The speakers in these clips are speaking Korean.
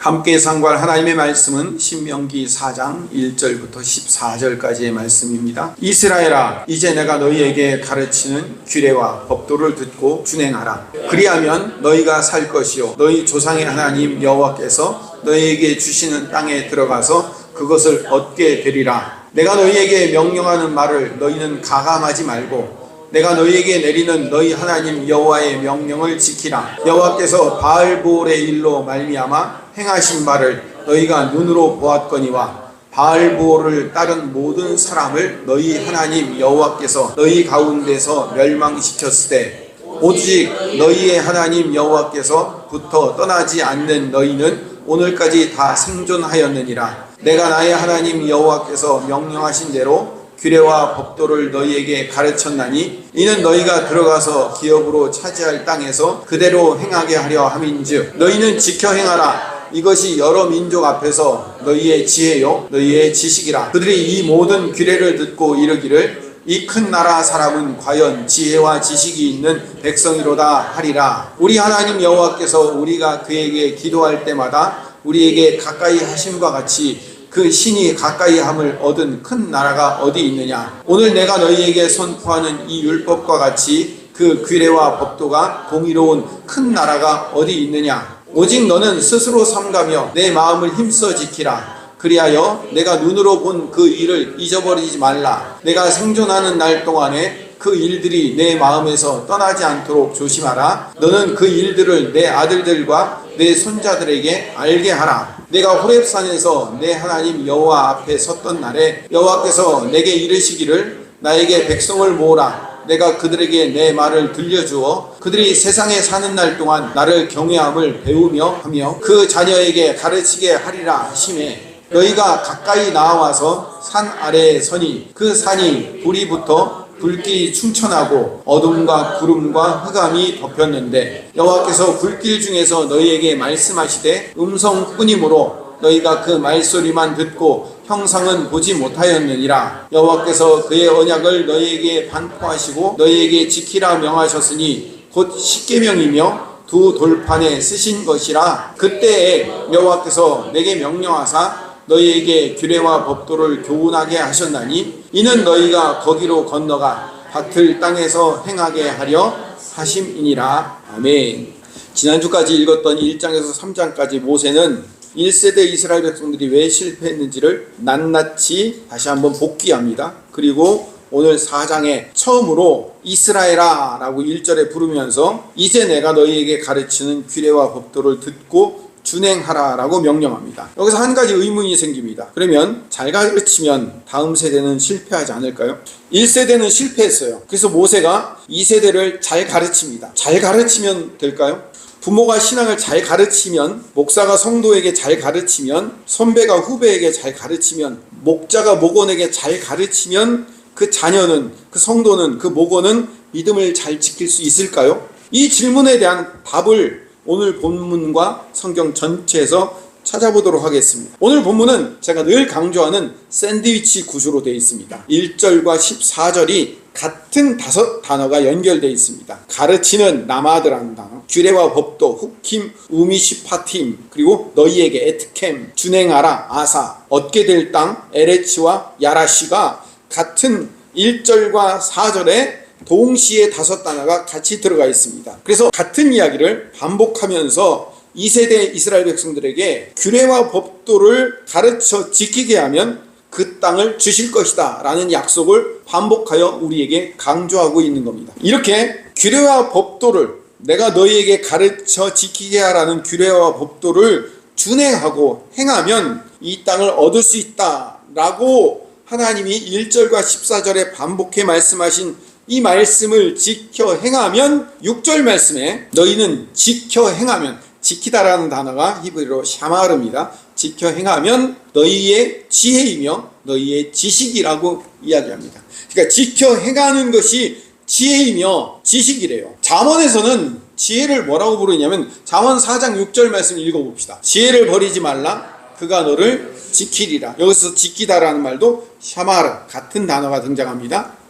함께 상고할 하나님의 말씀은 신명기 4장 1절부터 14절까지의 말씀입니다. 이스라엘아, 이제 내가 너희에게 가르치는 규례와 법도를 듣고 준행하라. 그리하면 너희가 살 것이요 너희 조상의 하나님 여호와께서 너희에게 주시는 땅에 들어가서 그것을 얻게 되리라. 내가 너희에게 명령하는 말을 너희는 가감하지 말고 내가 너희에게 내리는 너희 하나님 여호와의 명령을 지키라. 여호와께서 바알보올의 일로 말미암아 행하신 바를 너희가 눈으로 보았거니와 바알보올을 따른 모든 사람을 너희 하나님 여호와께서 너희 가운데서 멸망시켰을 때 오직 너희의 하나님 여호와께서부터 떠나지 않는 너희는 오늘까지 다 생존하였느니라. 내가 나의 하나님 여호와께서 명령하신 대로 규례와 법도를 너희에게 가르쳤나니 이는 너희가 들어가서 기업으로 차지할 땅에서 그대로 행하게 하려 함인즉 너희는 지켜 행하라. 이것이 여러 민족 앞에서 너희의 지혜요 너희의 지식이라. 그들이 이 모든 규례를 듣고 이르기를 이 큰 나라 사람은 과연 지혜와 지식이 있는 백성이로다 하리라. 우리 하나님 여호와께서 우리가 그에게 기도할 때마다 우리에게 가까이 하심과 같이 그 신이 가까이함을 얻은 큰 나라가 어디 있느냐. 오늘 내가 너희에게 선포하는 이 율법과 같이 그 규례와 법도가 공의로운 큰 나라가 어디 있느냐. 오직 너는 스스로 삼가며 내 마음을 힘써 지키라. 그리하여 내가 눈으로 본 그 일을 잊어버리지 말라. 내가 생존하는 날 동안에 그 일들이 내 마음에서 떠나지 않도록 조심하라. 너는 그 일들을 내 아들들과 내 손자들에게 알게 하라. 내가 호렙산에서 내 하나님 여호와 앞에 섰던 날에 여호와께서 내게 이르시기를 나에게 백성을 모으라. 내가 그들에게 내 말을 들려주어 그들이 세상에 사는 날 동안 나를 경외함을 배우며 하며 그 자녀에게 가르치게 하리라 하시매 너희가 가까이 나와서 산 아래에 서니 그 산이 불이 붙어 불길이 충천하고 어둠과 구름과 흑암이 덮였는데 여호와께서 불길 중에서 너희에게 말씀하시되 음성뿐이므로 너희가 그 말소리만 듣고 형상은 보지 못하였느니라. 여호와께서 그의 언약을 너희에게 반포하시고 너희에게 지키라 명하셨으니 곧 십계명이며 두 돌판에 쓰신 것이라. 그때에 여호와께서 내게 명령하사 너희에게 규례와 법도를 교훈하게 하셨나니 이는 너희가 거기로 건너가 밭을 땅에서 행하게 하려 하심이니라. 아멘. 지난주까지 읽었던 1장에서 3장까지 모세는 1세대 이스라엘 백성들이 왜 실패했는지를 낱낱이 다시 한번 복기합니다. 그리고 오늘 4장에 처음으로 이스라엘아 라고 1절에 부르면서 이제 내가 너희에게 가르치는 규례와 법도를 듣고 준행하라 라고 명령합니다. 여기서 한 가지 의문이 생깁니다. 그러면 잘 가르치면 다음 세대는 실패하지 않을까요? 1세대는 실패했어요. 그래서 모세가 2세대를 잘 가르칩니다. 잘 가르치면 될까요? 부모가 신앙을 잘 가르치면, 목사가 성도에게 잘 가르치면, 선배가 후배에게 잘 가르치면, 목자가 목원에게 잘 가르치면 그 자녀는, 그 성도는, 그 목원은 믿음을 잘 지킬 수 있을까요? 이 질문에 대한 답을 오늘 본문과 성경 전체에서 찾아보도록 하겠습니다. 오늘 본문은 제가 늘 강조하는 샌드위치 구조로 되어 있습니다. 1절과 14절이 같은 5단어가 연결되어 있습니다. 가르치는 나마드라는 단어, 규례와 법도, 후킴, 우미시파팀, 그리고 너희에게 에트캠, 준행하라, 아사, 얻게 될 땅, 에레치와 야라시가 같은 1절과 4절에 동시에 5단어가 같이 들어가 있습니다. 그래서 같은 이야기를 반복하면서 2세대 이스라엘 백성들에게 규례와 법도를 가르쳐 지키게 하면 그 땅을 주실 것이다 라는 약속을 반복하여 우리에게 강조하고 있는 겁니다. 이렇게 규례와 법도를 내가 너희에게 가르쳐 지키게 하라는 규례와 법도를 준행하고 행하면 이 땅을 얻을 수 있다 라고 하나님이 1절과 14절에 반복해 말씀하신 이 말씀을 지켜 행하면 6절 말씀에 너희는 지켜 행하면, 지키다라는 단어가 히브리어로 샤마르입니다. 지켜 행하면 너희의 지혜이며 너희의 지식이라고 이야기합니다. 그러니까 지켜 행하는 것이 지혜이며 지식이래요. 잠언에서는 지혜를 뭐라고 부르냐면 잠언 4장 6절 말씀 읽어봅시다. 지혜를 버리지 말라 그가 너를 지키리라. 여기서 지키다라는 말도 샤마르 같은 단어가 등장합니다.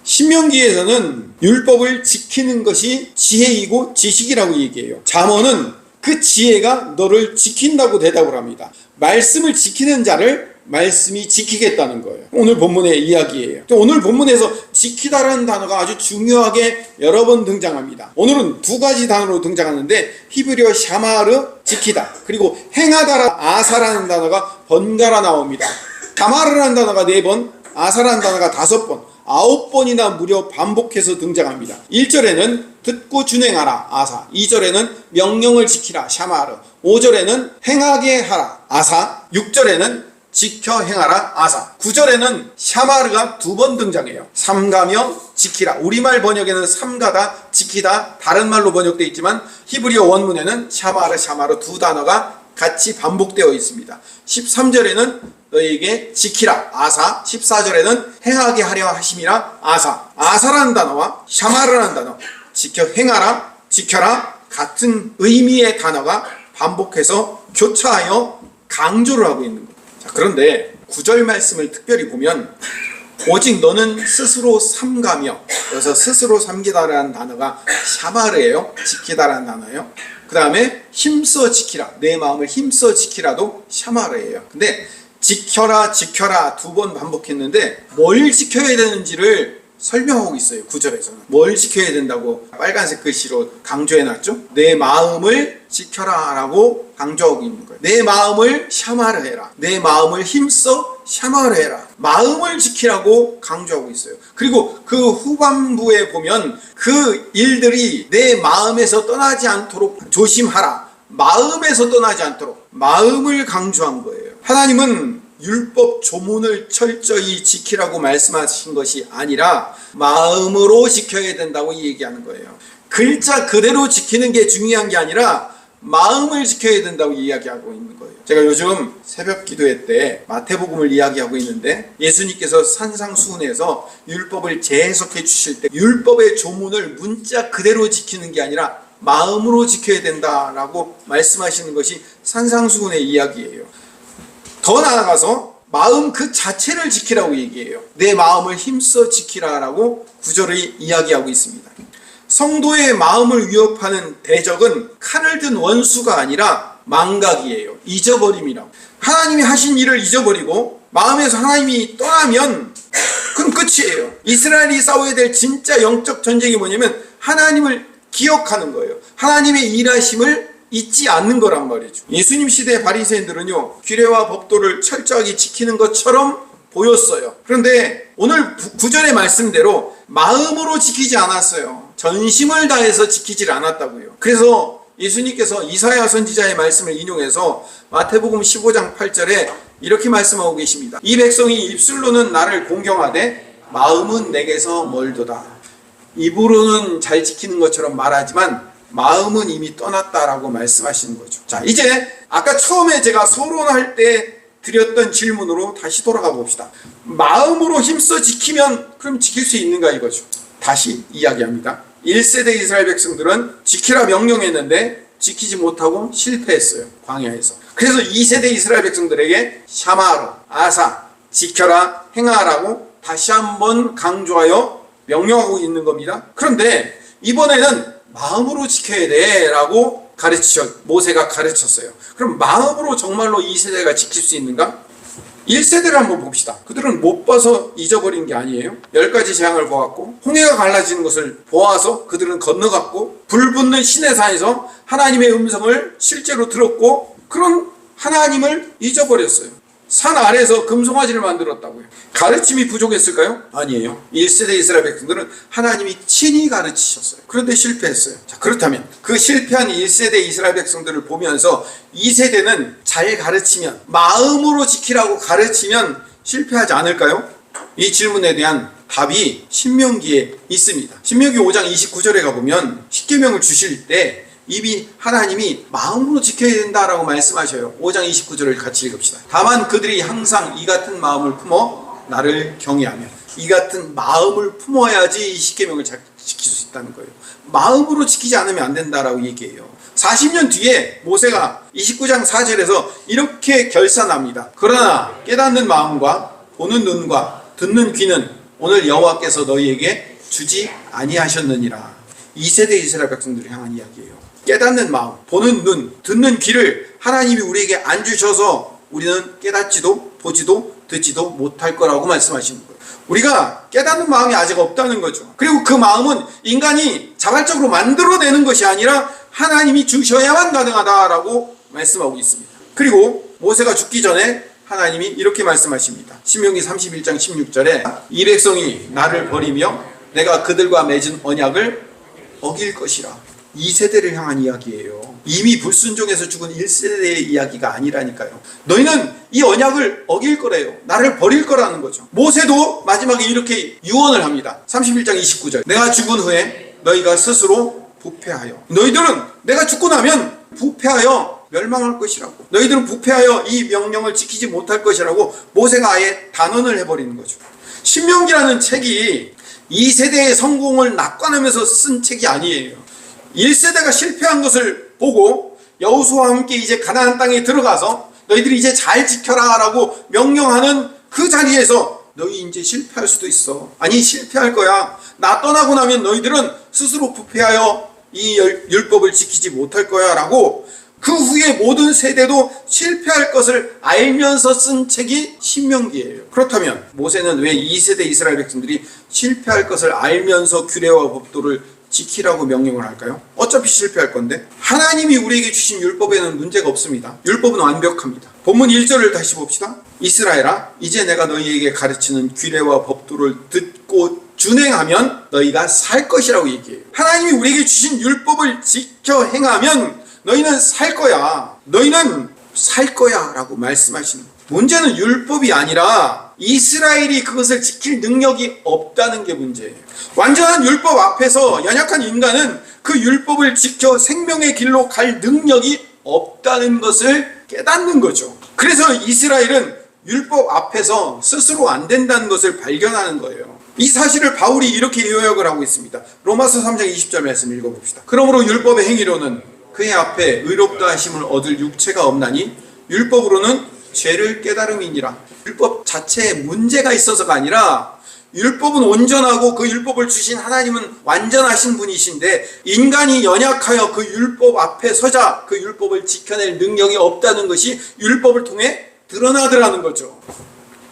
신명기에서는 율법을 지키는 것이 지혜이고 지식이라고 얘기해요. 잠언은 그 그 지혜가 너를 지킨다고 대답을 합니다. 말씀을 지키는 자를 말씀이 지키겠다는 거예요. 오늘 본문의 이야기예요. 또 오늘 본문에서 지키다라는 단어가 아주 중요하게 여러 번 등장합니다. 오늘은 두 가지 단어로 등장하는데 히브리어 샤마르 지키다, 그리고 행하다라 아사라는 단어가 번갈아 나옵니다. 샤마르라는 단어가 4번, 아사라는 단어가 5번, 9번이나 무려 반복해서 등장합니다. 1절에는 듣고 준행하라 아사, 2절에는 명령을 지키라 샤마르, 5절에는 행하게 하라 아사, 6절에는 지켜 행하라 아사, 9절에는 샤마르가 2번 등장해요. 삼가며 지키라. 우리말 번역에는 삼가다, 지키다 다른 말로 번역되어 있지만 히브리어 원문에는 샤마르 두 단어가 같이 반복되어 있습니다. 13절에는 너희에게 지키라 아사, 14절에는 행하게 하려 하심이라 아사. 아사라는 단어와 샤마르라는 단어, 지켜 행하라, 지켜라 같은 의미의 단어가 반복해서 교차하여 강조를 하고 있는 겁니다. 자, 그런데 9절 말씀을 특별히 보면 오직 너는 스스로 삼가며, 여기서 스스로 삼기다라는 단어가 샤마르예요. 지키다라는 단어예요. 그 다음에 힘써 지키라, 내 마음을 힘써 지키라도 샤마르예요. 근데 지켜라 2번 반복했는데 뭘 지켜야 되는지를 설명하고 있어요. 9절에서는 뭘 지켜야 된다고 빨간색 글씨로 강조해놨죠. 내 마음을 지켜라 라고 강조하고 있는 거예요. 내 마음을 샤마르 해라, 내 마음을 힘써 샤마르 해라, 마음을 지키라고 강조하고 있어요. 그리고 그 후반부에 보면 그 일들이 내 마음에서 떠나지 않도록 조심하라, 마음에서 떠나지 않도록 마음을 강조한 거예요. 하나님은 율법 조문을 철저히 지키라고 말씀하신 것이 아니라 마음으로 지켜야 된다고 얘기하는 거예요. 글자 그대로 지키는 게 중요한 게 아니라 마음을 지켜야 된다고 이야기하고 있는 거예요. 제가 요즘 새벽 기도회 때 마태복음을 이야기하고 있는데 예수님께서 산상수훈에서 율법을 재해석해 주실 때 율법의 조문을 문자 그대로 지키는 게 아니라 마음으로 지켜야 된다라고 말씀하시는 것이 산상수훈의 이야기예요. 더 나아가서 마음 그 자체를 지키라고 얘기해요. 내 마음을 힘써 지키라라고 9절에 이야기하고 있습니다. 성도의 마음을 위협하는 대적은 칼을 든 원수가 아니라 망각이에요. 잊어버림이라고. 하나님이 하신 일을 잊어버리고 마음에서 하나님이 떠나면 그럼 끝이에요. 이스라엘이 싸워야 될 진짜 영적 전쟁이 뭐냐면 하나님을 기억하는 거예요. 하나님의 일하심을 잊지 않는 거란 말이죠. 예수님 시대의 바리새인들은요, 규례와 법도를 철저하게 지키는 것처럼 보였어요. 그런데 오늘 9절의 말씀대로 마음으로 지키지 않았어요. 전심을 다해서 지키질 않았다고요. 그래서 예수님께서 이사야 선지자의 말씀을 인용해서 마태복음 15장 8절에 이렇게 말씀하고 계십니다. 이 백성이 입술로는 나를 공경하되 마음은 내게서 멀도다. 입으로는 잘 지키는 것처럼 말하지만 마음은 이미 떠났다라고 말씀하시는 거죠. 자, 이제 아까 처음에 제가 서론할 때 드렸던 질문으로 다시 돌아가 봅시다. 마음으로 힘써 지키면 그럼 지킬 수 있는가 이거죠. 다시 이야기합니다. 1세대 이스라엘 백성들은 지키라 명령했는데 지키지 못하고 실패했어요. 광야에서. 그래서 2세대 이스라엘 백성들에게 샤마르, 아사, 지켜라, 행하라고 다시 한번 강조하여 명령하고 있는 겁니다. 그런데 이번에는 마음으로 지켜야 돼 라고 모세가 가르쳤어요. 그럼 마음으로 정말로 2세대가 지킬 수 있는가? 1세대를 한번 봅시다. 그들은 못 봐서 잊어버린 게 아니에요. 10가지 재앙을 보았고 홍해가 갈라지는 것을 보아서 그들은 건너갔고 불 붙는 시내산에서 하나님의 음성을 실제로 들었고 그런 하나님을 잊어버렸어요. 산 아래에서 금송아지를 만들었다고요. 가르침이 부족했을까요? 아니에요. 1세대 이스라엘 백성들은 하나님이 친히 가르치셨어요. 그런데 실패했어요. 자, 그렇다면 그 실패한 1세대 이스라엘 백성들을 보면서 2세대는 잘 가르치면, 마음으로 지키라고 가르치면 실패하지 않을까요? 이 질문에 대한 답이 신명기에 있습니다. 신명기 5장 29절에 가보면 십계명을 주실 때 이미 하나님이 마음으로 지켜야 된다라고 말씀하셔요. 5장 29절을 같이 읽읍시다. 다만 그들이 항상 이 같은 마음을 품어 나를 경외하며, 이 같은 마음을 품어야지 이 십계명을 지킬 수 있다는 거예요. 마음으로 지키지 않으면 안 된다라고 얘기해요. 40년 뒤에 모세가 29장 4절에서 이렇게 결산합니다. 그러나 깨닫는 마음과 보는 눈과 듣는 귀는 오늘 여호와께서 너희에게 주지 아니하셨느니라. 2세대 이스라엘 백성들을 향한 이야기예요. 깨닫는 마음, 보는 눈, 듣는 귀를 하나님이 우리에게 안 주셔서 우리는 깨닫지도 보지도 듣지도 못할 거라고 말씀하시는 거예요. 우리가 깨닫는 마음이 아직 없다는 거죠. 그리고 그 마음은 인간이 자발적으로 만들어내는 것이 아니라 하나님이 주셔야만 가능하다라고 말씀하고 있습니다. 그리고 모세가 죽기 전에 하나님이 이렇게 말씀하십니다. 신명기 31장 16절에 이 백성이 나를 버리며 내가 그들과 맺은 언약을 어길 것이라. 2세대를 향한 이야기예요. 이미 불순종해서 죽은 1세대의 이야기가 아니라니까요. 너희는 이 언약을 어길 거래요. 나를 버릴 거라는 거죠. 모세도 마지막에 이렇게 유언을 합니다. 31장 29절. 내가 죽은 후에 너희가 스스로 부패하여, 너희들은 내가 죽고 나면 부패하여 멸망할 것이라고, 너희들은 부패하여 이 명령을 지키지 못할 것이라고 모세가 아예 단언을 해버리는 거죠. 신명기라는 책이 2세대의 성공을 낙관하면서 쓴 책이 아니에요. 1세대가 실패한 것을 보고 여호수아와 함께 이제 가나안 땅에 들어가서 너희들이 이제 잘 지켜라 라고 명령하는 그 자리에서 너희 이제 실패할 수도 있어. 아니, 실패할 거야. 나 떠나고 나면 너희들은 스스로 부패하여 이 율법을 지키지 못할 거야 라고 그 후에 모든 세대도 실패할 것을 알면서 쓴 책이 신명기예요. 그렇다면 모세는 왜 2세대 이스라엘 백성들이 실패할 것을 알면서 규례와 법도를 지키라고 명령을 할까요? 어차피 실패할 건데. 하나님이 우리에게 주신 율법에는 문제가 없습니다. 율법은 완벽합니다. 본문 1절을 다시 봅시다. 이스라엘아, 이제 내가 너희에게 가르치는 규례와 법도를 듣고 준행하면 너희가 살 것이라고 얘기해요. 하나님이 우리에게 주신 율법을 지켜 행하면 너희는 살 거야. 너희는 살 거야 라고 말씀하시는 거예요. 문제는 율법이 아니라 이스라엘이 그것을 지킬 능력이 없다는 게 문제예요. 완전한 율법 앞에서 연약한 인간은 그 율법을 지켜 생명의 길로 갈 능력이 없다는 것을 깨닫는 거죠. 그래서 이스라엘은 율법 앞에서 스스로 안 된다는 것을 발견하는 거예요. 이 사실을 바울이 이렇게 요약을 하고 있습니다. 로마서 3장 20절 말씀 읽어봅시다. 그러므로 율법의 행위로는 그의 앞에 의롭다 하심을 얻을 육체가 없나니 율법으로는 죄를 깨달음이니라. 율법 자체에 문제가 있어서가 아니라 율법은 온전하고 그 율법을 주신 하나님은 완전하신 분이신데 인간이 연약하여 그 율법 앞에 서자 그 율법을 지켜낼 능력이 없다는 것이 율법을 통해 드러나더라는 거죠.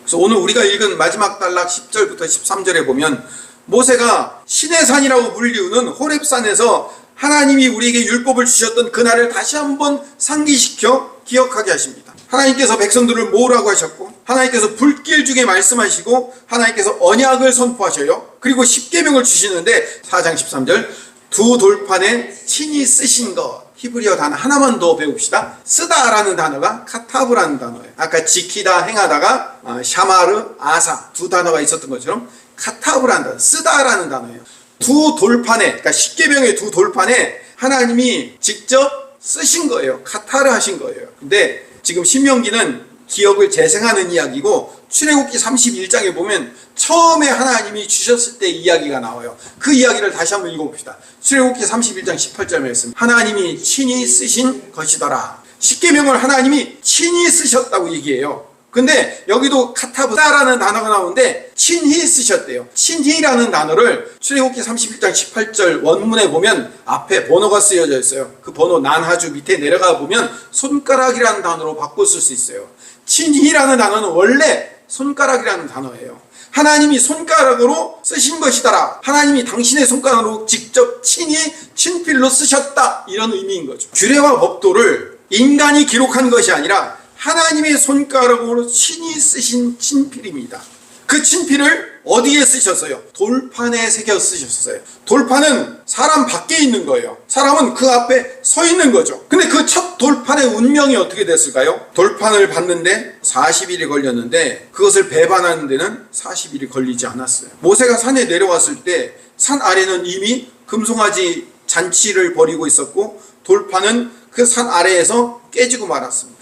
그래서 오늘 우리가 읽은 마지막 단락 10절부터 13절에 보면 모세가 신의 산이라고 불리우는 호렙산에서 하나님이 우리에게 율법을 주셨던 그날을 다시 한번 상기시켜 기억하게 하십니다. 하나님께서 백성들을 모으라고 하셨고 하나님께서 불길 중에 말씀하시고 하나님께서 언약을 선포하셔요. 그리고 십계명을 주시는데 4장 13절 두 돌판에 친히 쓰신 것. 히브리어 단어 하나만 더 배웁시다. 쓰다라는 단어가 카타브라는 단어예요. 아까 지키다 행하다가 샤마르 아사 두 단어가 있었던 것처럼 카타브라는 단어, 쓰다라는 단어예요. 두 돌판에, 그러니까 십계명의 두 돌판에 하나님이 직접 쓰신 거예요. 카타르 하신 거예요. 근데 지금 신명기는 기억을 재생하는 이야기고 출애굽기 31장에 보면 처음에 하나님이 주셨을 때 이야기가 나와요. 그 이야기를 다시 한번 읽어봅시다. 출애굽기 31장 18절 말씀. 하나님이 친히 쓰신 것이더라. 십계명을 하나님이 친히 쓰셨다고 얘기해요. 근데 여기도 카타브다라는 단어가 나오는데 친히 쓰셨대요. 친히라는 단어를 출애굽기 31장 18절 원문에 보면 앞에 번호가 쓰여져 있어요. 그 번호 난하주 밑에 내려가 보면 손가락이라는 단어로 바꿔 쓸 수 있어요. 친히라는 단어는 원래 손가락이라는 단어예요. 하나님이 손가락으로 쓰신 것이더라. 하나님이 당신의 손가락으로 직접 친히 친필로 쓰셨다. 이런 의미인 거죠. 규례와 법도를 인간이 기록한 것이 아니라 하나님의 손가락으로 친히 쓰신 친필입니다. 그 친필을 어디에 쓰셨어요? 돌판에 새겨 쓰셨어요. 돌판은 사람 밖에 있는 거예요. 사람은 그 앞에 서 있는 거죠. 근데 그 첫 돌판의 운명이 어떻게 됐을까요? 돌판을 받는데 40일이 걸렸는데 그것을 배반하는 데는 40일이 걸리지 않았어요. 모세가 산에 내려왔을 때 산 아래는 이미 금송아지 잔치를 벌이고 있었고 돌판은 그 산 아래에서 깨지고 말았습니다.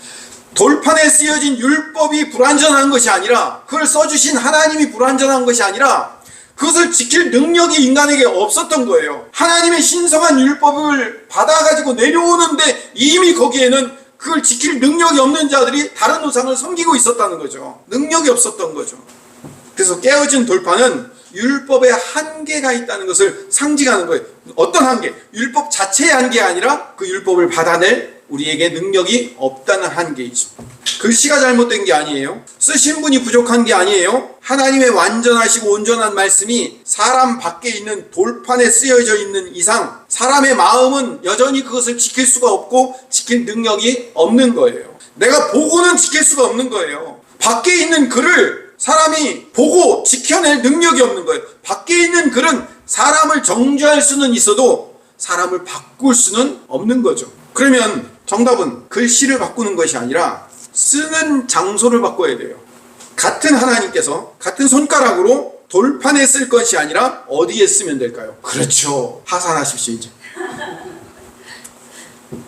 돌판에 쓰여진 율법이 불완전한 것이 아니라 그걸 써주신 하나님이 불완전한 것이 아니라 그것을 지킬 능력이 인간에게 없었던 거예요. 하나님의 신성한 율법을 받아가지고 내려오는데 이미 거기에는 그걸 지킬 능력이 없는 자들이 다른 우상을 섬기고 있었다는 거죠. 능력이 없었던 거죠. 그래서 깨어진 돌판은 율법에 한계가 있다는 것을 상징하는 거예요. 어떤 한계? 율법 자체의 한계가 아니라 그 율법을 받아낼 우리에게 능력이 없다는 한계이죠. 글씨가 잘못된 게 아니에요. 쓰신 분이 부족한 게 아니에요. 하나님의 완전하시고 온전한 말씀이 사람 밖에 있는 돌판에 쓰여져 있는 이상 사람의 마음은 여전히 그것을 지킬 수가 없고 지킬 능력이 없는 거예요. 내가 보고는 지킬 수가 없는 거예요. 밖에 있는 글을 사람이 보고 지켜낼 능력이 없는 거예요. 밖에 있는 글은 사람을 정죄할 수는 있어도 사람을 바꿀 수는 없는 거죠. 그러면 정답은 글씨를 바꾸는 것이 아니라 쓰는 장소를 바꿔야 돼요. 같은 하나님께서 같은 손가락으로 돌판에 쓸 것이 아니라 어디에 쓰면 될까요? 그렇죠. 하산하십시오. 이제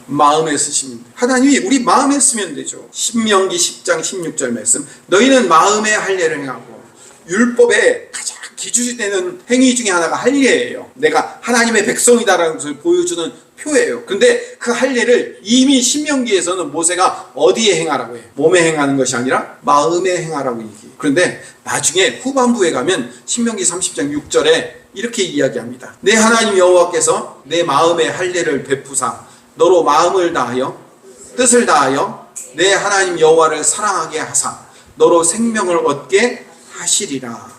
마음에 쓰시면 돼요. 하나님이 우리 마음에 쓰면 되죠. 신명기 10장 16절 말씀, 너희는 마음에 할례를 행하고. 율법의 가장 기준이 되는 행위 중에 하나가 할례예요. 내가 하나님의 백성이다라는 것을 보여주는 표예요. 근데 그 할례를 이미 신명기에서는 모세가 어디에 행하라고 해요? 몸에 행하는 것이 아니라 마음에 행하라고 얘기해요. 그런데 나중에 후반부에 가면 신명기 30장 6절에 이렇게 이야기합니다. 내 하나님 여호와께서 내 마음에 할례를 베푸사 너로 마음을 다하여 뜻을 다하여 내 하나님 여호와를 사랑하게 하사 너로 생명을 얻게 하시리라.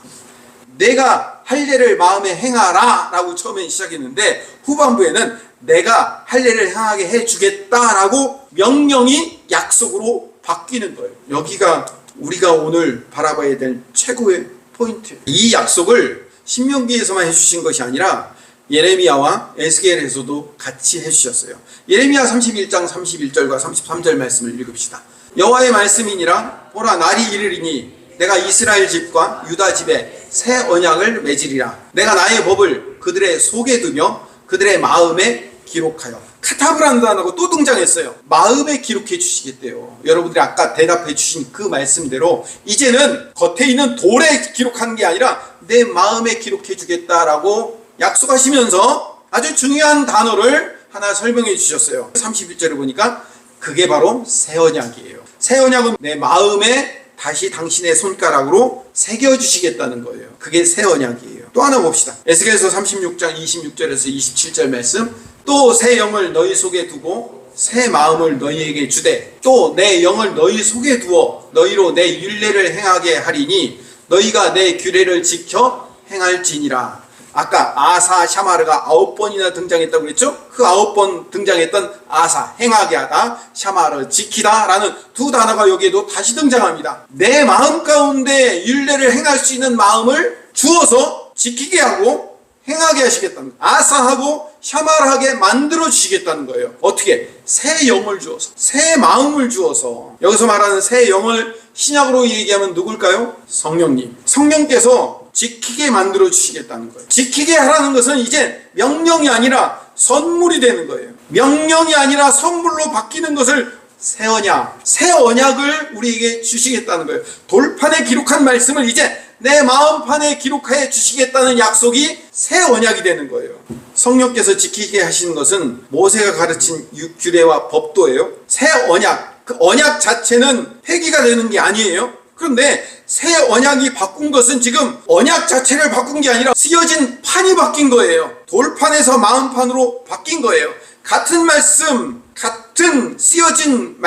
내가 할례를 마음에 행하라 라고 처음에 시작했는데 후반부에는 내가 할례를 행하게 해주겠다라고 명령이 약속으로 바뀌는 거예요. 여기가 우리가 오늘 바라봐야 될 최고의 포인트예요. 이 약속을 신명기에서만 해주신 것이 아니라 예레미야와 에스겔에서도 같이 해주셨어요. 예레미야 31장 31절과 33절 말씀을 읽읍시다. 여호와의 말씀이니라 보라 날이 이르리니 내가 이스라엘 집과 유다 집에 새 언약을 맺으리라. 내가 나의 법을 그들의 속에 두며 그들의 마음에 기록하여. 카타브라는 하고 또 등장했어요. 마음에 기록해 주시겠대요. 여러분들이 아까 대답해 주신 그 말씀대로 이제는 겉에 있는 돌에 기록한 게 아니라 내 마음에 기록해 주겠다라고 약속하시면서 아주 중요한 단어를 하나 설명해 주셨어요. 31절을 보니까 그게 바로 새 언약이에요. 새 언약은 내 마음에 다시 당신의 손가락으로 새겨주시겠다는 거예요. 그게 새 언약이에요. 또 하나 봅시다. 에스겔서 36장 26절에서 27절 말씀, 또 새 영을 너희 속에 두고 새 마음을 너희에게 주되 또 내 영을 너희 속에 두어 너희로 내 율례를 행하게 하리니 너희가 내 규례를 지켜 행할지니라. 아까 아사, 샤마르가 9번이나 등장했다고 그랬죠? 그 9번 등장했던 아사, 행하게 하다, 샤마르, 지키다 라는 두 단어가 여기에도 다시 등장합니다. 내 마음 가운데 율례를 행할 수 있는 마음을 주어서 지키게 하고 행하게 하시겠다는 거예요. 아사하고 샤마르하게 만들어 주시겠다는 거예요. 어떻게? 새 영을 주어서, 새 마음을 주어서. 여기서 말하는 새 영을 신약으로 얘기하면 누굴까요? 성령님. 성령께서 지키게 만들어 주시겠다는 거예요. 지키게 하라는 것은 이제 명령이 아니라 선물이 되는 거예요. 명령이 아니라 선물로 바뀌는 것을 새 언약을 우리에게 주시겠다는 거예요. 돌판에 기록한 말씀을 이제 내 마음판에 기록해 주시겠다는 약속이 새 언약이 되는 거예요. 성령께서 지키게 하시는 것은 모세가 가르친 규례와 법도예요. 새 언약, 그 언약 자체는 폐기가 되는 게 아니에요. 그런데 새 언약이 바꾼 것은 지금 언약 자체를 바꾼 게 아니라 쓰여진 판이 바뀐 거예요. 돌판에서 마음판으로 바뀐 거예요. 같은 말씀, 같은 쓰여진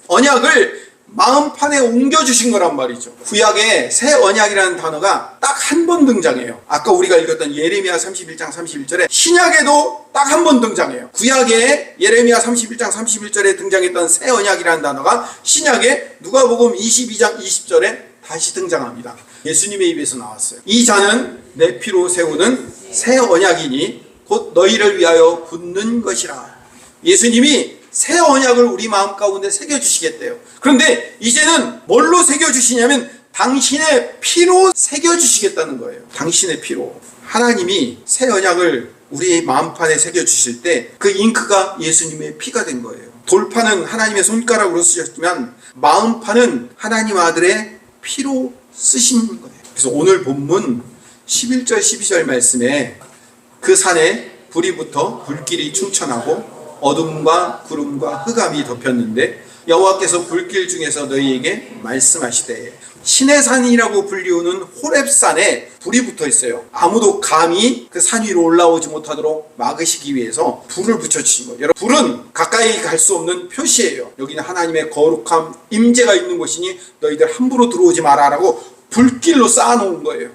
언약을 마음판에 옮겨주신 거란 말이죠. 구약에 새 언약이라는 단어가 딱 한 번 등장해요. 아까 우리가 읽었던 예레미야 31장 31절에 신약에도 딱 한 번 등장해요. 구약에 예레미야 31장 31절에 등장했던 새 언약이라는 단어가 신약에 누가복음 22장 20절에 다시 등장합니다. 예수님의 입에서 나왔어요. 이 잔은 내 피로 세우는 새 언약이니 곧 너희를 위하여 붓는 것이라. 예수님이 새 언약을 우리 마음 가운데 새겨주시겠대요. 그런데 이제는 뭘로 새겨주시냐면 당신의 피로 새겨주시겠다는 거예요. 당신의 피로. 하나님이 새 언약을 우리 마음판에 새겨주실 때 그 잉크가 예수님의 피가 된 거예요. 돌판은 하나님의 손가락으로 쓰셨지만 마음판은 하나님 아들의 피로 쓰신 거예요. 그래서 오늘 본문 11절 12절 말씀에 그 산에 불이 붙어 불길이 충천하고 어둠과 구름과 흑암이 덮였는데 여호와께서 불길 중에서 너희에게 말씀하시되 신의 산이라고 불리우는 호렙산에 불이 붙어 있어요. 아무도 감히 그 산 위로 올라오지 못하도록 막으시기 위해서 불을 붙여주신 거예요. 여러분, 불은 가까이 갈 수 없는 표시예요. 여기는 하나님의 거룩함, 임재가 있는 곳이니 너희들 함부로 들어오지 마라 라고 불길로 쌓아놓은 거예요.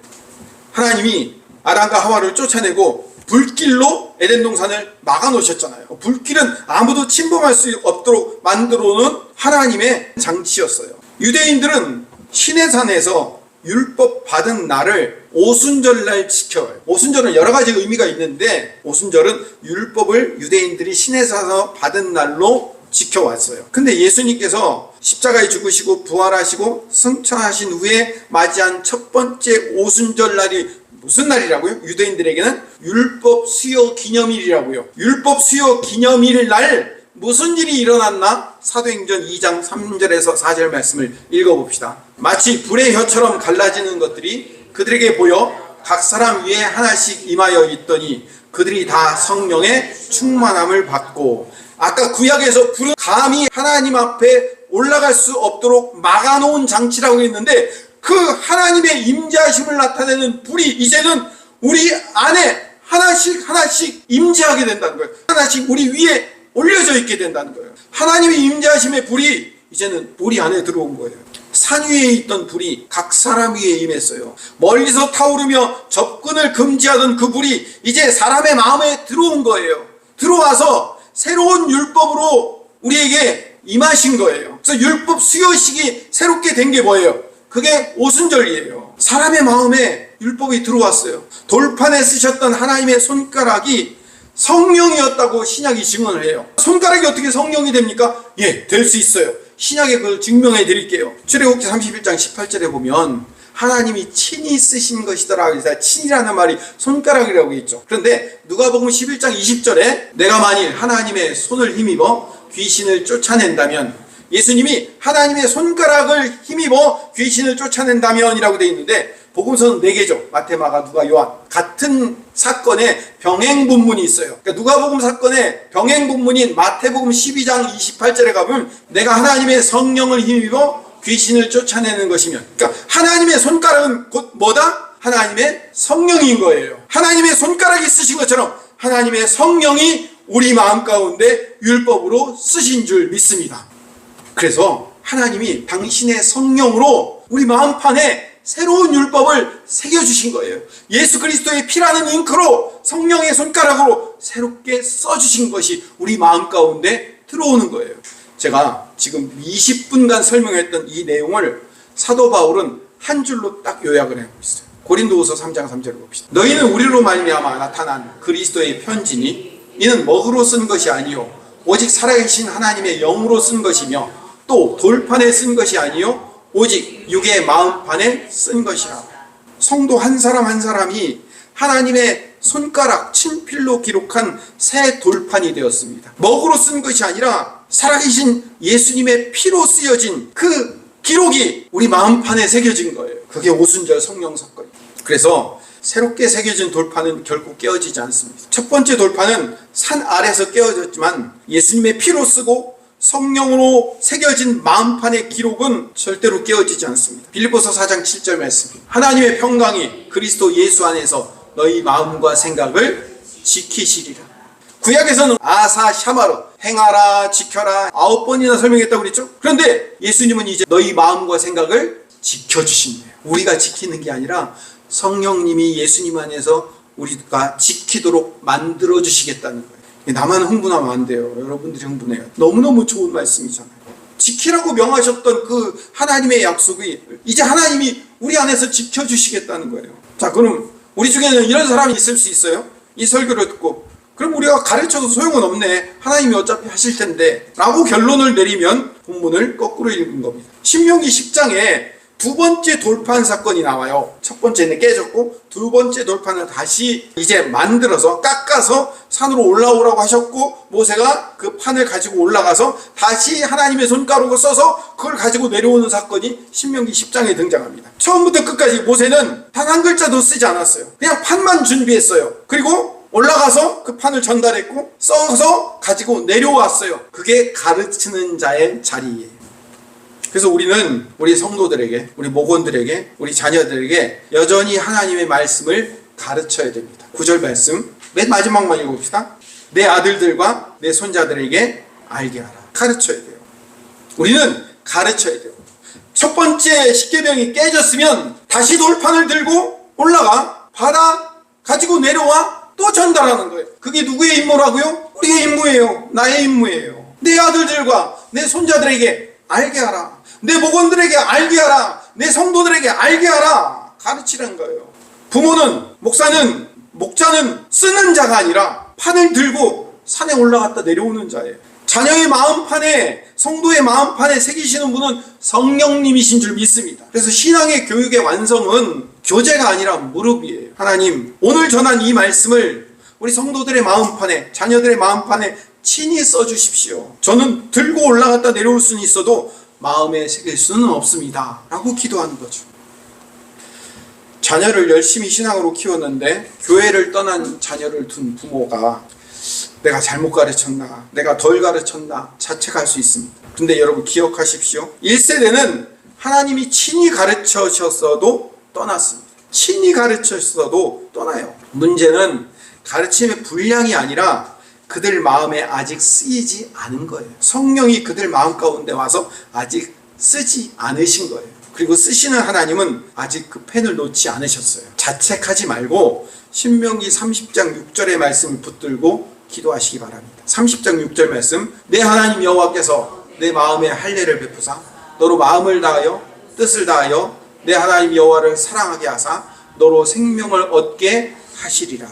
하나님이 아담과 하와를 쫓아내고 불길로 에덴 동산을 막아놓으셨잖아요. 불길은 아무도 침범할 수 없도록 만들어 놓은 하나님의 장치였어요. 유대인들은 신의 산에서 율법 받은 날을 오순절날 지켜요. 오순절은 여러 가지 의미가 있는데 오순절은 율법을 유대인들이 신의 산에서 받은 날로 지켜왔어요. 근데 예수님께서 십자가에 죽으시고 부활하시고 승천하신 후에 맞이한 첫 번째 오순절 날이 무슨 날이라고요? 유대인들에게는 율법 수요 기념일이라고요. 율법 수요 기념일 날 무슨 일이 일어났나? 사도행전 2장 3절에서 4절 말씀을 읽어봅시다. 마치 불의 혀처럼 갈라지는 것들이 그들에게 보여 각 사람 위에 하나씩 임하여 있더니 그들이 다 성령의 충만함을 받고, 아까 구약에서 불은 감히 하나님 앞에 올라갈 수 없도록 막아놓은 장치라고 했는데 그 하나님의 임재하심을 나타내는 불이 이제는 우리 안에 하나씩 임재하게 된다는 거예요. 하나씩 우리 위에 올려져 있게 된다는 거예요. 하나님의 임재하심의 불이 이제는 우리 안에 들어온 거예요. 산 위에 있던 불이 각 사람 위에 임했어요. 멀리서 타오르며 접근을 금지하던 그 불이 이제 사람의 마음에 들어온 거예요. 들어와서 새로운 율법으로 우리에게 임하신 거예요. 그래서 율법 수요식이 새롭게 된 게 뭐예요? 그게 오순절이에요. 사람의 마음에 율법이 들어왔어요. 돌판에 쓰셨던 하나님의 손가락이 성령이었다고 신약이 증언을 해요. 손가락이 어떻게 성령이 됩니까? 예, 될 수 있어요. 신약에 그걸 증명해 드릴게요. 출애굽기 31장 18절에 보면 하나님이 친히 쓰신 것이더라. 그래서 친이라는 말이 손가락이라고 있죠. 그런데 누가복음 11장 20절에 내가 만일 하나님의 손을 힘입어 귀신을 쫓아낸다면, 예수님이 하나님의 손가락을 힘입어 귀신을 쫓아낸다면 이라고 되어 있는데 복음서는 4개죠. 마태, 마가, 누가, 요한. 같은 사건에 병행본문이 있어요. 그러니까 누가복음 사건에 병행본문인 마태복음 12장 28절에 가보면 내가 하나님의 성령을 힘입어 귀신을 쫓아내는 것이면, 그러니까 하나님의 손가락은 곧 뭐다? 하나님의 성령인 거예요. 하나님의 손가락이 쓰신 것처럼 하나님의 성령이 우리 마음 가운데 율법으로 쓰신 줄 믿습니다. 그래서 하나님이 당신의 성령으로 우리 마음판에 새로운 율법을 새겨주신 거예요. 예수 그리스도의 피라는 잉크로 성령의 손가락으로 새롭게 써주신 것이 우리 마음 가운데 들어오는 거예요. 제가 지금 20분간 설명했던 이 내용을 사도 바울은 한 줄로 딱 요약을 하고 있어요. 고린도후서 3장 3절을 봅시다. 너희는 우리로 말미암아 나타난 그리스도의 편지니 이는 먹으로 쓴 것이 아니요 오직 살아계신 하나님의 영으로 쓴 것이며 또 돌판에 쓴 것이 아니요 오직 육의 마음판에 쓴 것이라. 성도 한 사람 한 사람이 하나님의 손가락 친필로 기록한 새 돌판이 되었습니다. 먹으로 쓴 것이 아니라 살아계신 예수님의 피로 쓰여진 그 기록이 우리 마음판에 새겨진 거예요. 그게 오순절 성령 사건이에요. 그래서 새롭게 새겨진 돌판은 결코 깨어지지 않습니다. 첫 번째 돌판은 산 아래서 깨어졌지만 예수님의 피로 쓰고 성령으로 새겨진 마음판의 기록은 절대로 깨어지지 않습니다. 빌립보서 4장 7절 말씀. 하나님의 평강이 그리스도 예수 안에서 너희 마음과 생각을 지키시리라. 구약에서는 아사 샤마로 행하라 지켜라 9번이나 설명했다고 그랬죠. 그런데 예수님은 이제 너희 마음과 생각을 지켜주신대요. 우리가 지키는 게 아니라 성령님이 예수님 안에서 우리가 지키도록 만들어 주시겠다는 거예요. 나만 흥분하면 안 돼요. 여러분들이 흥분해요. 너무너무 좋은 말씀이잖아요. 지키라고 명하셨던 그 하나님의 약속이 이제 하나님이 우리 안에서 지켜주시겠다는 거예요. 자, 그럼 우리 중에는 이런 사람이 있을 수 있어요. 이 설교를 듣고 그럼 우리가 가르쳐도 소용은 없네. 하나님이 어차피 하실 텐데 라고 결론을 내리면 본문을 거꾸로 읽은 겁니다. 신명기 10장에 두 번째 돌판 사건이 나와요. 첫 번째는 깨졌고 두 번째 돌판을 다시 이제 만들어서 깎아서 산으로 올라오라고 하셨고 모세가 그 판을 가지고 올라가서 다시 하나님의 손가락을 써서 그걸 가지고 내려오는 사건이 신명기 10장에 등장합니다. 처음부터 끝까지 모세는 단 한 글자도 쓰지 않았어요. 그냥 판만 준비했어요. 그리고 올라가서 그 판을 전달했고 써서 가지고 내려왔어요. 그게 가르치는 자의 자리예요. 그래서 우리는 우리 성도들에게, 우리 목원들에게, 우리 자녀들에게 여전히 하나님의 말씀을 가르쳐야 됩니다. 9절 말씀 맨 마지막만 읽어봅시다. 내 아들들과 내 손자들에게 알게 하라. 가르쳐야 돼요. 우리는 가르쳐야 돼요. 첫 번째 십계명이 깨졌으면 다시 돌판을 들고 올라가 받아 가지고 내려와 또 전달하는 거예요. 그게 누구의 임무라고요? 우리의 임무예요. 나의 임무예요. 내 아들들과 내 손자들에게 알게 하라. 내 목원들에게 알게 하라. 내 성도들에게 알게 하라. 가르치라는 거예요. 부모는, 목사는, 목자는 쓰는 자가 아니라 판을 들고 산에 올라갔다 내려오는 자예요. 자녀의 마음판에, 성도의 마음판에 새기시는 분은 성령님이신 줄 믿습니다. 그래서 신앙의 교육의 완성은 교재가 아니라 무릎이에요. 하나님, 오늘 전한 이 말씀을 우리 성도들의 마음판에, 자녀들의 마음판에 친히 써주십시오. 저는 들고 올라갔다 내려올 수는 있어도 마음에 새길 수는 없습니다. 라고 기도하는 거죠. 자녀를 열심히 신앙으로 키웠는데 교회를 떠난 자녀를 둔 부모가 내가 잘못 가르쳤나, 내가 덜 가르쳤나 자책할 수 있습니다. 근데 여러분 기억하십시오. 1세대는 하나님이 친히 가르쳐셨어도 떠났습니다. 친히 가르쳤어도 떠나요. 문제는 가르침의 분량이 아니라 그들 마음에 아직 쓰이지 않은 거예요. 성령이 그들 마음 가운데 와서 아직 쓰지 않으신 거예요. 그리고 쓰시는 하나님은 아직 그 펜을 놓지 않으셨어요. 자책하지 말고 신명기 30장 6절의 말씀을 붙들고 기도하시기 바랍니다. 30장 6절 말씀, 내 하나님 여호와께서 내 마음에 할례를 베푸사 너로 마음을 다하여 뜻을 다하여 내 하나님 여호와를 사랑하게 하사 너로 생명을 얻게 하시리라.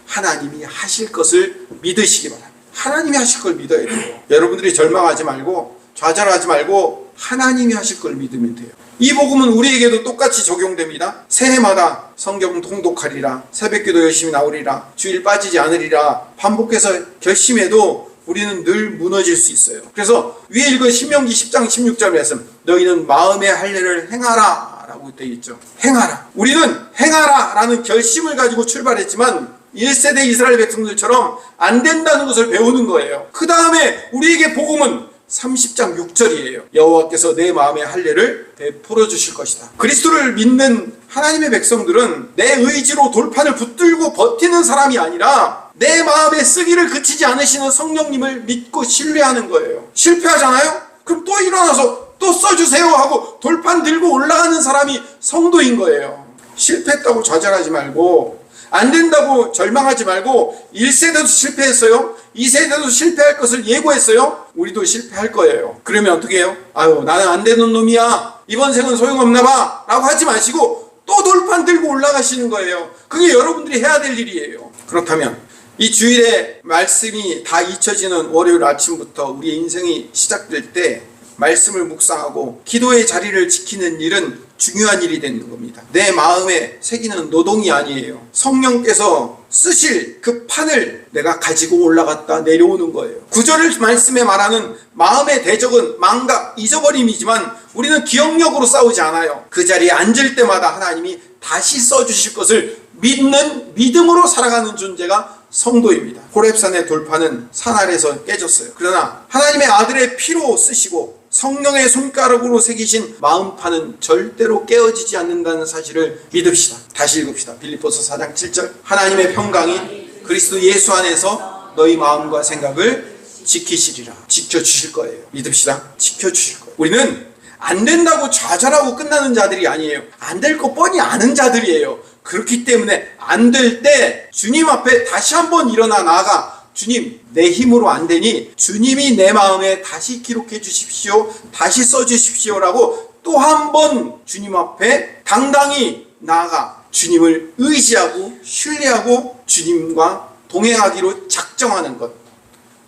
하나님이 하실 것을 믿으시기 바랍니다. 하나님이 하실 걸 믿어야 돼요. 여러분들이 절망하지 말고 좌절하지 말고 하나님이 하실 걸 믿으면 돼요. 이 복음은 우리에게도 똑같이 적용됩니다. 새해마다 성경 통독하리라, 새벽기도 열심히 나오리라, 주일 빠지지 않으리라 반복해서 결심해도 우리는 늘 무너질 수 있어요. 그래서 위에 읽은 신명기 10장 16절 말씀, 너희는 마음의 할례를 행하라 라고 되어 있죠. 행하라. 우리는 행하라 라는 결심을 가지고 출발했지만 1세대 이스라엘 백성들처럼 안 된다는 것을 배우는 거예요. 그 다음에 우리에게 복음은 30장 6절이에요. 여호와께서 내 마음의 할례를 베풀어 주실 것이다. 그리스도를 믿는 하나님의 백성들은 내 의지로 돌판을 붙들고 버티는 사람이 아니라 내 마음에 쓰기를 그치지 않으시는 성령님을 믿고 신뢰하는 거예요. 실패하잖아요? 그럼 또 일어나서 또 써주세요 하고 돌판 들고 올라가는 사람이 성도인 거예요. 실패했다고 좌절하지 말고, 안 된다고 절망하지 말고, 1세대도 실패했어요. 2세대도 실패할 것을 예고했어요. 우리도 실패할 거예요. 그러면 어떻게 해요? 아유, 나는 안 되는 놈이야, 이번 생은 소용없나 봐 라고 하지 마시고 또 돌판 들고 올라가시는 거예요. 그게 여러분들이 해야 될 일이에요. 그렇다면 이 주일에 말씀이 다 잊혀지는 월요일 아침부터 우리의 인생이 시작될 때 말씀을 묵상하고 기도의 자리를 지키는 일은 중요한 일이 되는 겁니다. 내 마음에 새기는 노동이 아니에요. 성령께서 쓰실 그 판을 내가 가지고 올라갔다 내려오는 거예요. 9절 말씀에 말하는 마음의 대적은 망각, 잊어버림이지만 우리는 기억력으로 싸우지 않아요. 그 자리에 앉을 때마다 하나님이 다시 써주실 것을 믿는, 믿음으로 살아가는 존재가 성도입니다. 호렙산의 돌판은 산 아래서 깨졌어요. 그러나 하나님의 아들의 피로 쓰시고 성령의 손가락으로 새기신 마음판은 절대로 깨어지지 않는다는 사실을 믿읍시다. 다시 읽읍시다. 빌립보서 4장 7절, 하나님의 평강이 그리스도 예수 안에서 너희 마음과 생각을 지키시리라. 지켜주실 거예요. 믿읍시다. 지켜주실 거예요. 우리는 안 된다고 좌절하고 끝나는 자들이 아니에요. 안 될 거 뻔히 아는 자들이에요. 그렇기 때문에 안 될 때 주님 앞에 다시 한번 일어나 나아가, 주님, 내 힘으로 안 되니 주님이 내 마음에 다시 기록해 주십시오, 다시 써 주십시오라고 또 한 번 주님 앞에 당당히 나아가 주님을 의지하고 신뢰하고 주님과 동행하기로 작정하는 것,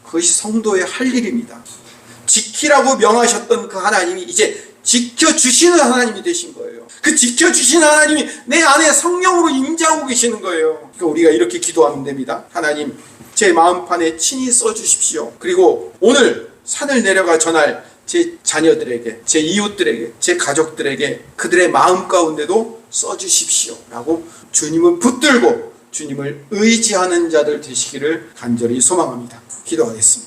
그것이 성도의 할 일입니다. 지키라고 명하셨던 그 하나님이 이제 지켜주시는 하나님이 되신 거예요. 그 지켜주시는 하나님이 내 안에 성령으로 임재하고 계시는 거예요. 그러니까 우리가 이렇게 기도하면 됩니다. 하나님, 제 마음판에 친히 써주십시오. 그리고 오늘 산을 내려가 전할 제 자녀들에게, 제 이웃들에게, 제 가족들에게 그들의 마음 가운데도 써주십시오 라고 주님을 붙들고 주님을 의지하는 자들 되시기를 간절히 소망합니다. 기도하겠습니다.